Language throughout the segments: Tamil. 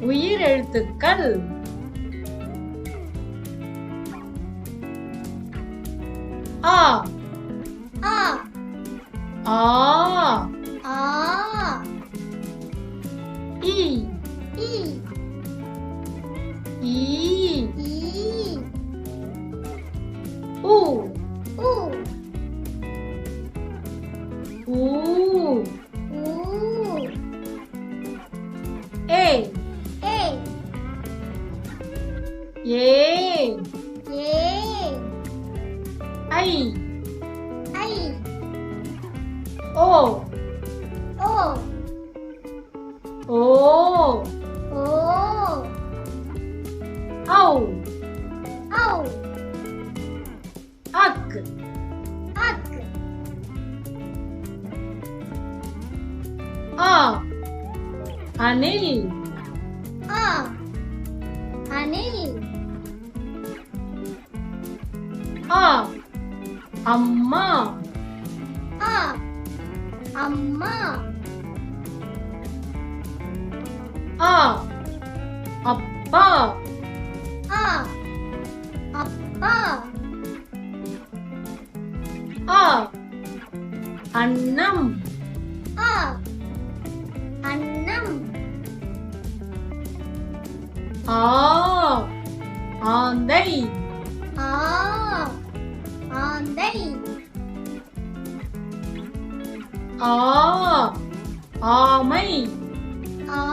உயிர் எழுத்துக்கள் ஆ ஆ ஆ ஆ இ இ ஈ ஈ உ உ ஊ ஊ ஏ ஏ ஏ ஏ ஐ ஐ ஓ ஓ ஓ ஓ ஔ ஔ அக் அக் ஆ அணில் ஆ அணில் ஆ அம்மா ஆ அம்மா ஆ அப்பா ஆ அப்பா ஆ அன்னம் ஆ அன்னம் ஆ ஆந்தை ஆ ஆந்தை ஆ ஆமை ஆ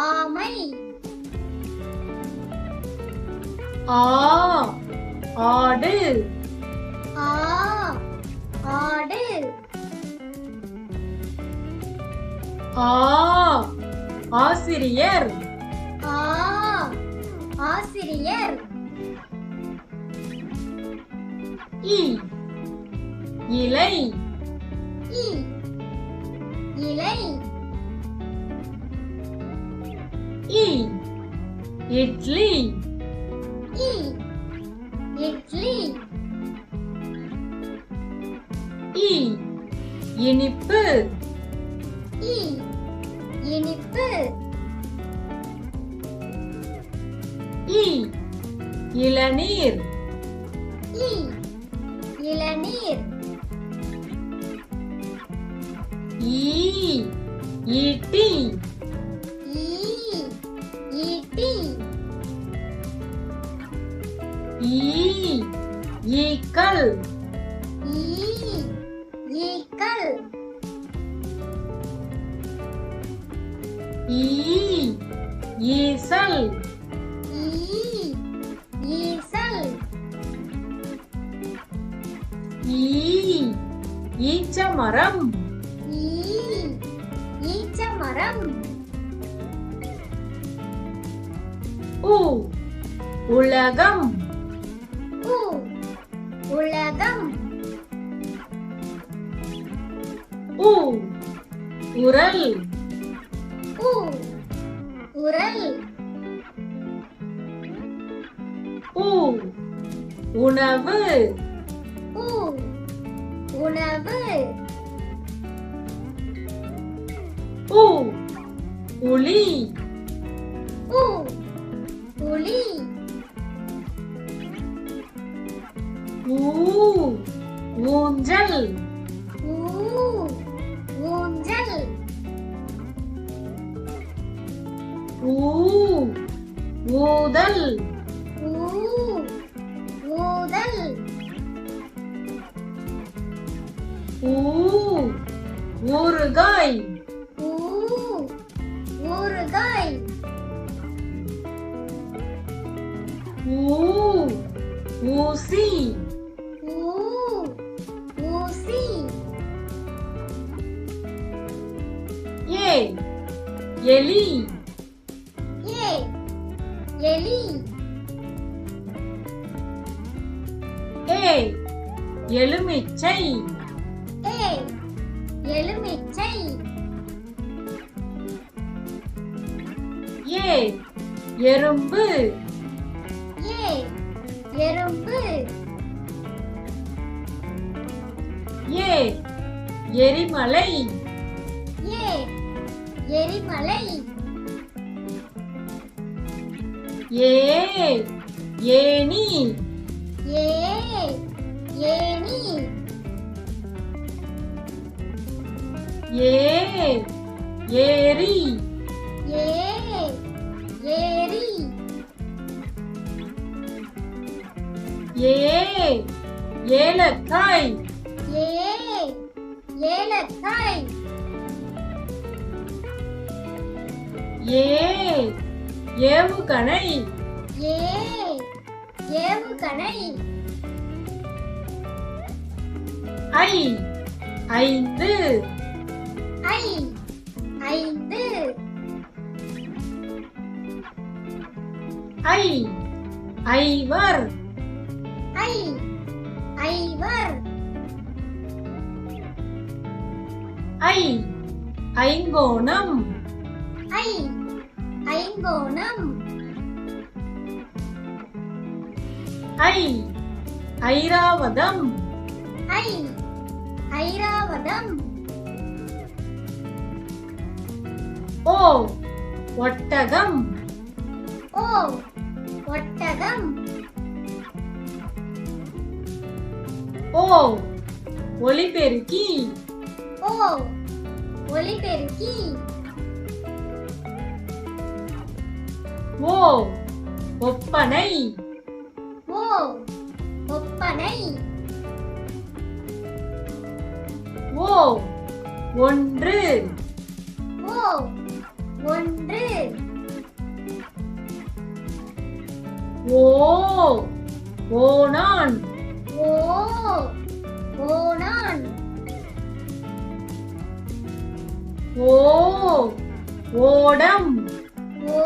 ஆமை ஆ ஆடு ஆ ஆடு ஆ ஆசிரியர் ஆ ஆசிரியர் இ இலை இ இலை இ இட்லி இ இட்லி இ இனிப்பு இ இனிப்பு இ இளநீர் இ இளநீர் ஈ ஈட்டி ஈ ஈட்டி ஈ ஈக்கள் ஈ ஈக்கள் ஈ ஈசல் ஈ ஈசல் ஈ ஈச்சமரம் ஈ ஈச்சமரம் உ உலகம் உ உலகம் உ உரல் உ உரல் உ உணவு உ உணவு உ உளி உ புலி ஊ ஊஞ்சல் ஊ ஊஞ்சல் ஊ ஊதல் ஊ ஊதல் ஊ ஊறுகாய் ஊ ஊறுகாய் ஊ ஊசி ஊ ஊசி ஏ எலி ஏ எலி ஏ எலுமிச்சை ஏ எலுமிச்சை ஏ எறும்பு ஏ எறும்பு ஏ எரிமலை ஏ எரிமலை ஏ ஏனி ஏ ஏனி ஏ ஏரி ஏ ஏரி ஏ ஏலக்காய் ஏ ஏலக்காய் ஏ ஏவுகணை ஏ ஏவுகணை ஐ ஐந்து ஐ ஐந்து ஐ ஐவர் ஐ ஐவர் ஐ ஐங்கோணம் ஐ ஐங்கோணம் ஐ ஐராவதம் ஐ ஐராவதம் ஓ ஒட்டகம் ஓ ஒட்டகம் ஓ ஒலிபெருக்கி ஓ ஒலிபெருக்கி ஓ ஒப்பனை ஓ ஒப்பனை ஓ ஒன்று ஓ ஒன்று ஓ ஓணான் ஓ ஓணான் ஓ ஓடம் ஓ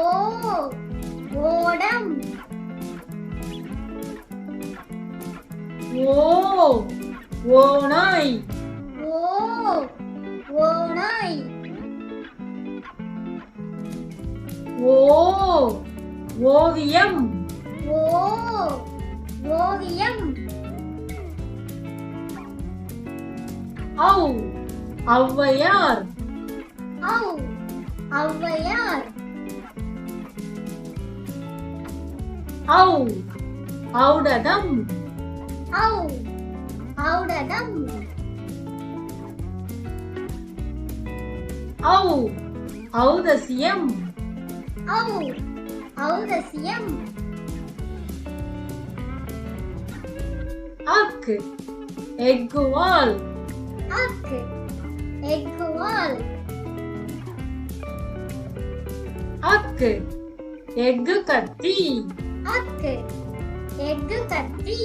ஓடம் ஓ ஓநாய் ஓ ஓநாய் ஓ ஓவியம் ஓ ஓவியம் ஔ ஔவையார் ஔ ஔவையார் ஔ ஔடதம் ஔ ஔடதம் ஔ ஔதசியம் ஔ ஔதசியம் அக் எக்குவால் அக் எக்குவால் அக் எக்கு கத்தி அக் எக்கு கத்தி